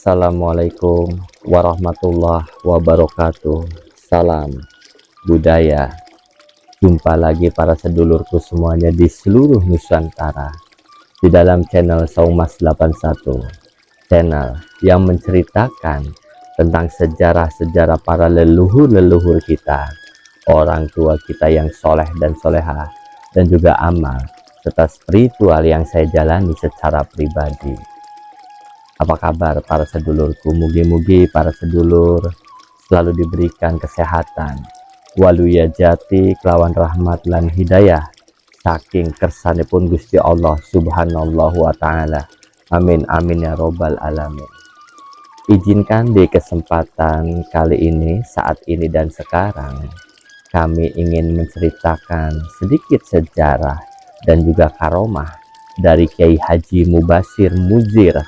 Assalamualaikum warahmatullahi wabarakatuh. Salam budaya. Jumpa lagi para sedulurku semuanya di seluruh Nusantara di dalam channel Saumas 81, channel yang menceritakan tentang sejarah-sejarah para leluhur-leluhur kita, orang tua kita yang soleh dan soleha, dan juga amal serta spiritual yang saya jalani secara pribadi. Apa kabar para sedulurku? Mugi-mugi para sedulur selalu diberikan kesehatan, waluya jati kelawan rahmat lan hidayah saking kersanipun Gusti Allah subhanallahu wa ta'ala. Amin amin ya robbal alamin. Izinkan di kesempatan kali ini, saat ini dan sekarang, kami ingin menceritakan sedikit sejarah dan juga karomah dari Kiai Haji Mubashir Muzir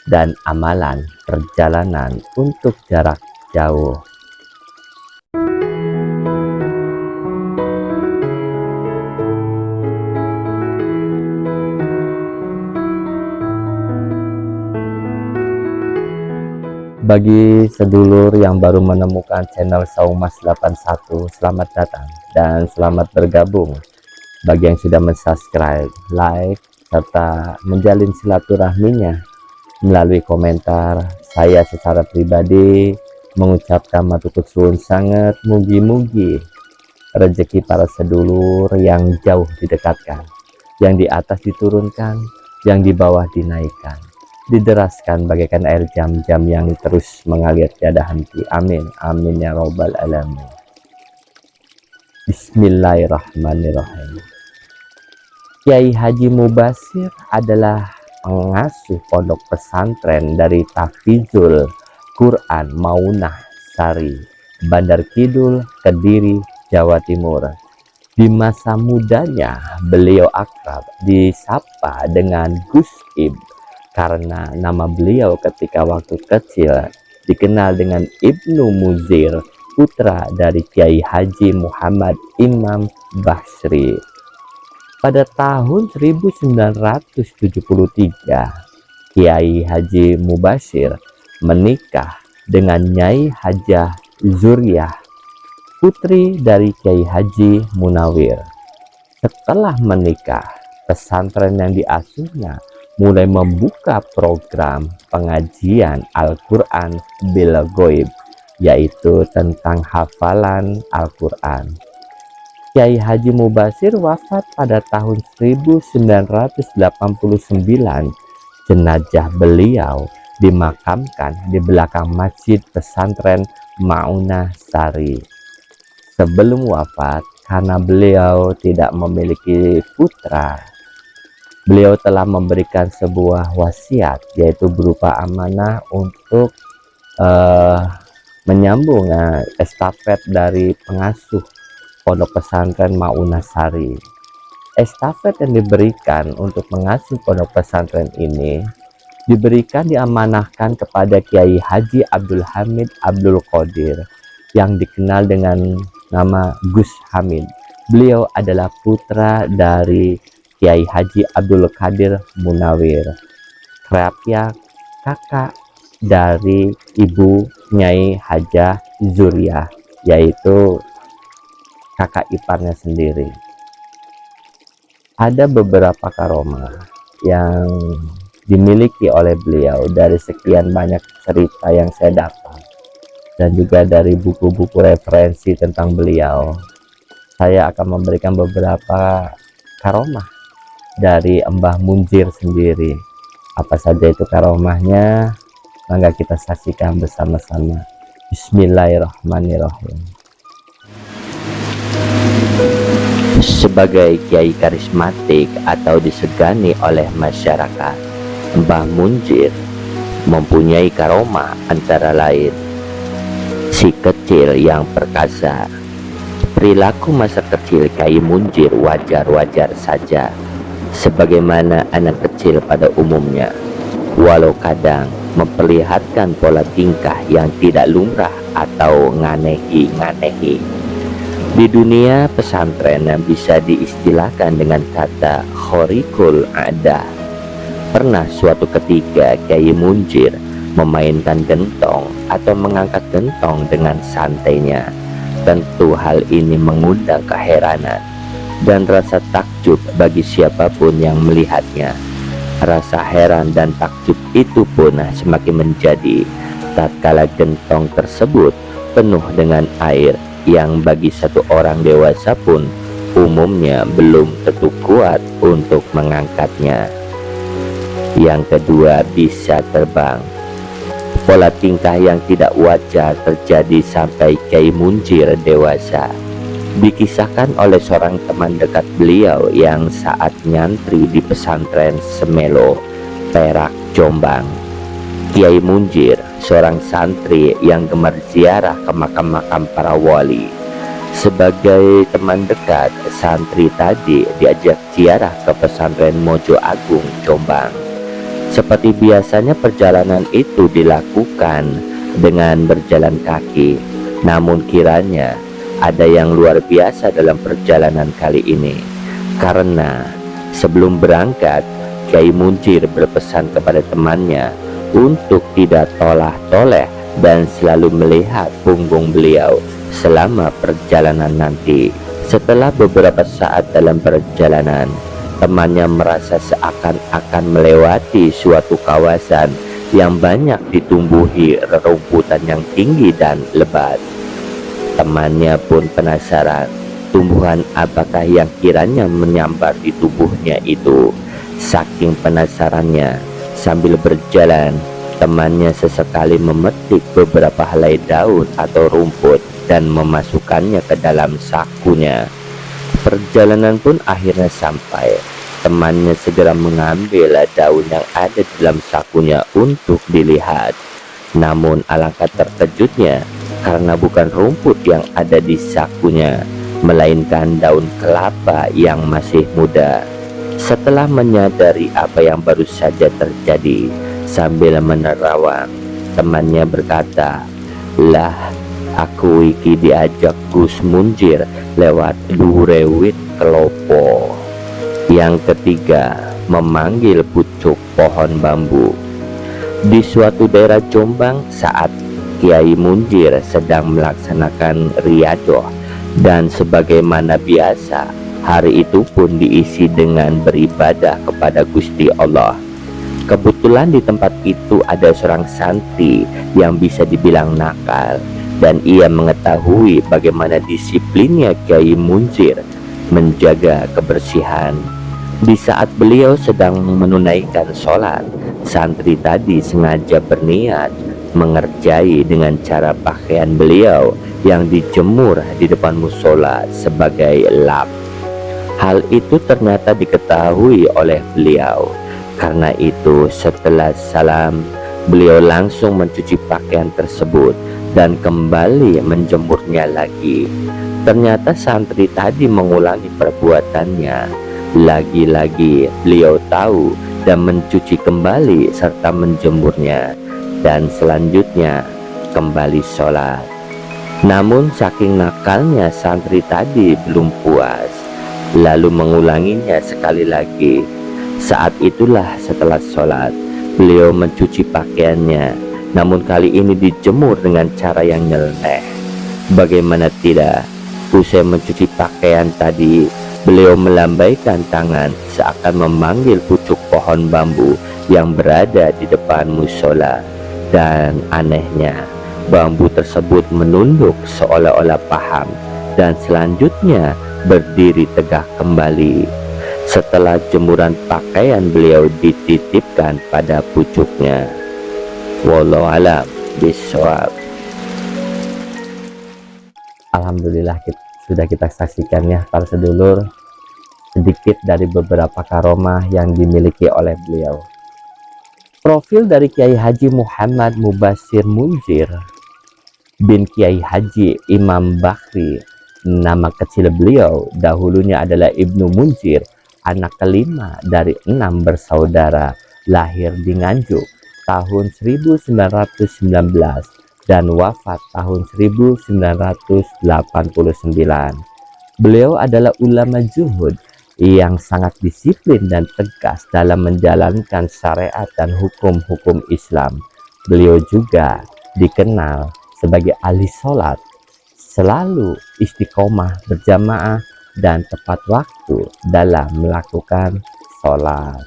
dan amalan perjalanan untuk jarak jauh. Bagi sedulur yang baru menemukan channel Saumas 81, selamat datang dan selamat bergabung. Bagi yang sudah mensubscribe, like, serta menjalin silaturahminya melalui komentar, saya secara pribadi mengucapkan matur suwun sangat. Mugi-mugi rezeki para sedulur yang jauh didekatkan, yang di atas diturunkan, yang di bawah dinaikkan, dideraskan bagaikan air jam-jam yang terus mengalir tiada henti. Amin amin ya robbal alamin. Bismillahirrahmanirrahim. Kiai Haji Mubashir adalah pengasuh pondok pesantren dari Tahfizul Quran Maunah Sari, Bandar Kidul, Kediri, Jawa Timur. Di masa mudanya beliau akrab disapa dengan Gus Ib karena nama beliau ketika waktu kecil dikenal dengan Ibnu Muzir, putra dari Kiai Haji Muhammad Imam Bashri. Pada tahun 1973, Kiai Haji Mubashir menikah dengan Nyai Hajah Zuriyah, putri dari Kiai Haji Munawir. Setelah menikah, pesantren yang diasuhnya mulai membuka program pengajian Al-Quran bil Ghaib, yaitu tentang hafalan Al-Quran. Kiai Haji Mubashir wafat pada tahun 1989. Jenazah beliau dimakamkan di belakang Masjid Pesantren Maunah Sari. Sebelum wafat, karena beliau tidak memiliki putra, beliau telah memberikan sebuah wasiat, yaitu berupa amanah untuk menyambung estafet dari pengasuh pondok pesantren Maunah Sari. Estafet yang diberikan untuk mengasuh pondok pesantren ini diamanahkan kepada Kiai Haji Abdul Hamid Abdul Qadir yang dikenal dengan nama Gus Hamid. Beliau adalah putra dari Kiai Haji Abdul Qadir Munawir, kerabat kakak dari ibu Nyai Hajah Zuriyah, yaitu kakak iparnya sendiri. Ada beberapa karomah yang dimiliki oleh beliau dari sekian banyak cerita yang saya dapat, dan juga dari buku-buku referensi tentang beliau. Saya akan memberikan beberapa karomah dari Mbah Munzir sendiri. Apa saja itu karomahnya? Mangga kita saksikan bersama-sama. Bismillahirrahmanirrahim. Sebagai kiai karismatik atau disegani oleh masyarakat, Mbah Munzir mempunyai karomah antara lain si kecil yang perkasa. Perilaku masa kecil Kiai Munzir wajar-wajar saja, sebagaimana anak kecil pada umumnya, walau kadang memperlihatkan pola tingkah yang tidak lumrah atau nganehi-nganehi. Di dunia pesantren bisa diistilahkan dengan kata khorikul adah. Pernah suatu ketika Kiai Munzir memainkan gentong atau mengangkat gentong dengan santainya. Tentu hal ini mengundang keheranan dan rasa takjub bagi siapapun yang melihatnya. Rasa heran dan takjub itu pun semakin menjadi tatkala gentong tersebut penuh dengan air yang bagi satu orang dewasa pun umumnya belum tentu kuat untuk mengangkatnya. Yang kedua, bisa terbang. Pola tingkah yang tidak wajar terjadi sampai Kyai Munjir dewasa. Dikisahkan oleh seorang teman dekat beliau yang saat nyantri di pesantren Semelo, Perak, Jombang. Kyai Munjir, seorang santri yang gemar ziarah ke makam-makam para wali. Sebagai teman dekat, santri tadi diajak ziarah ke pesantren Mojo Agung, Jombang. Seperti biasanya perjalanan itu dilakukan dengan berjalan kaki. Namun kiranya ada yang luar biasa dalam perjalanan kali ini, karena sebelum berangkat Kyai Munjir berpesan kepada temannya untuk tidak tolah-toleh dan selalu melihat punggung beliau selama perjalanan nanti. Setelah beberapa saat dalam perjalanan, temannya merasa seakan-akan melewati suatu kawasan yang banyak ditumbuhi rerumputan yang tinggi dan lebat. Temannya pun penasaran, tumbuhan apakah yang kiranya menyambar di tubuhnya itu. Saking penasarannya, sambil berjalan, temannya sesekali memetik beberapa helai daun atau rumput dan memasukkannya ke dalam sakunya. Perjalanan pun akhirnya sampai. Temannya segera mengambil daun yang ada di dalam sakunya untuk dilihat. Namun alangkah terkejutnya, karena bukan rumput yang ada di sakunya, melainkan daun kelapa yang masih muda. Setelah menyadari apa yang baru saja terjadi, sambil menerawang, temannya berkata, "Lah, aku iki diajak Gus Munjir lewat durewit kelopo." Yang ketiga, memanggil pucuk pohon bambu. Di suatu daerah Jombang, saat Kyai Munjir sedang melaksanakan riadoh, dan sebagaimana biasa, hari itu pun diisi dengan beribadah kepada Gusti Allah. Kebetulan di tempat itu ada seorang santri yang bisa dibilang nakal, dan ia mengetahui bagaimana disiplinnya Kyai Munjir menjaga kebersihan. Di saat beliau sedang menunaikan sholat, santri tadi sengaja berniat mengerjai dengan cara pakaian beliau yang dijemur di depan musola sebagai lap. Hal itu ternyata diketahui oleh beliau. Karena itu setelah salam, beliau langsung mencuci pakaian tersebut dan kembali menjemurnya lagi. Ternyata santri tadi mengulangi perbuatannya. Lagi-lagi beliau tahu dan mencuci kembali serta menjemurnya, dan selanjutnya kembali sholat. Namun saking nakalnya santri tadi belum puas, lalu mengulanginya sekali lagi. Saat itulah setelah sholat, beliau mencuci pakaiannya, namun kali ini dijemur dengan cara yang nyeleneh. Bagaimana tidak, usai mencuci pakaian tadi, beliau melambaikan tangan seakan memanggil pucuk pohon bambu yang berada di depan musola. Dan anehnya, bambu tersebut menunduk seolah-olah paham dan selanjutnya berdiri tegak kembali. Setelah jemuran pakaian beliau dititipkan pada pucuknya. Wallahu a'lam bishawab. Alhamdulillah sudah kita saksikan ya para sedulur, sedikit dari beberapa karomah yang dimiliki oleh beliau. Profil dari Kiai Haji Muhammad Mubashir Munjir bin Kiai Haji Imam Bakhri. Nama kecil beliau dahulunya adalah Ibnu Munjir, anak kelima dari 6 bersaudara, lahir di Nganjuk tahun 1919 dan wafat tahun 1989. Beliau adalah ulama zuhud yang sangat disiplin dan tegas dalam menjalankan syariat dan hukum-hukum Islam. Beliau juga dikenal sebagai ahli sholat, selalu istiqomah berjamaah dan tepat waktu dalam melakukan sholat.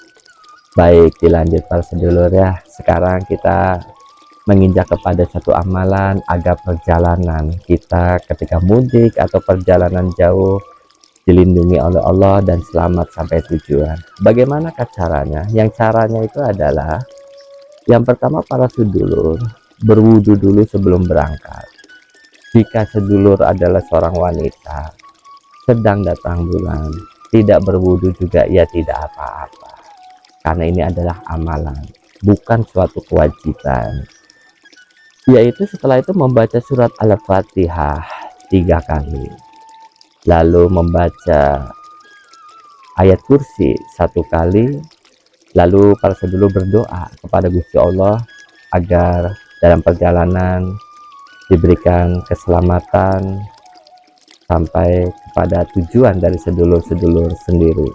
Baik, dilanjut para sedulur ya. Sekarang kita menginjak kepada satu amalan agar perjalanan kita ketika mudik atau perjalanan jauh dilindungi oleh Allah dan selamat sampai tujuan. Bagaimanakah caranya? Yang caranya itu adalah yang pertama, para sedulur berwudu dulu sebelum berangkat. Jika sedulur adalah seorang wanita sedang datang bulan, tidak berwudu juga ia tidak apa-apa, karena ini adalah amalan, bukan suatu kewajiban. Yaitu setelah itu membaca surat Al-Fatihah 3 kali, lalu membaca ayat kursi 1 kali, lalu para sedulur berdoa kepada Gusti Allah agar dalam perjalanan diberikan keselamatan sampai kepada tujuan dari sedulur-sedulur sendiri.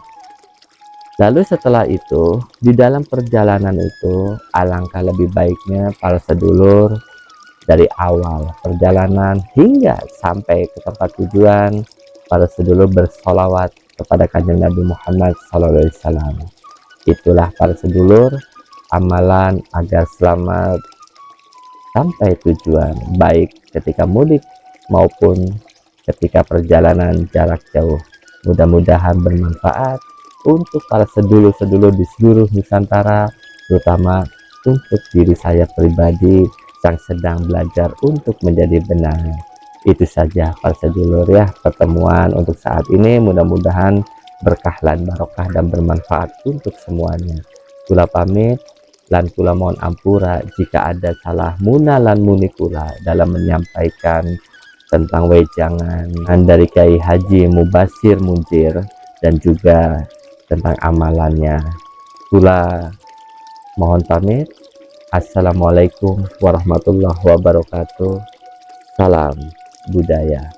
Lalu setelah itu, di dalam perjalanan itu alangkah lebih baiknya para sedulur dari awal perjalanan hingga sampai ke tempat tujuan, para sedulur bersolawat kepada Kanjeng Nabi Muhammad SAW. Itulah para sedulur amalan agar selamat sampai tujuan, baik ketika mudik maupun ketika perjalanan jarak jauh. Mudah-mudahan bermanfaat untuk para sedulur-sedulur di seluruh Nusantara, terutama untuk diri saya pribadi yang sedang belajar untuk menjadi benar. Itu saja para sedulur ya, pertemuan untuk saat ini. Mudah-mudahan berkah lan barokah dan bermanfaat untuk semuanya. Kula pamit lan kula mohon ampura jika ada salah muna lan muni kula dalam menyampaikan tentang wejangan dari Kiai Haji Mubasir Munjir dan juga tentang amalannya. Kula mohon pamit. Assalamualaikum warahmatullahi wabarakatuh. Salam budaya.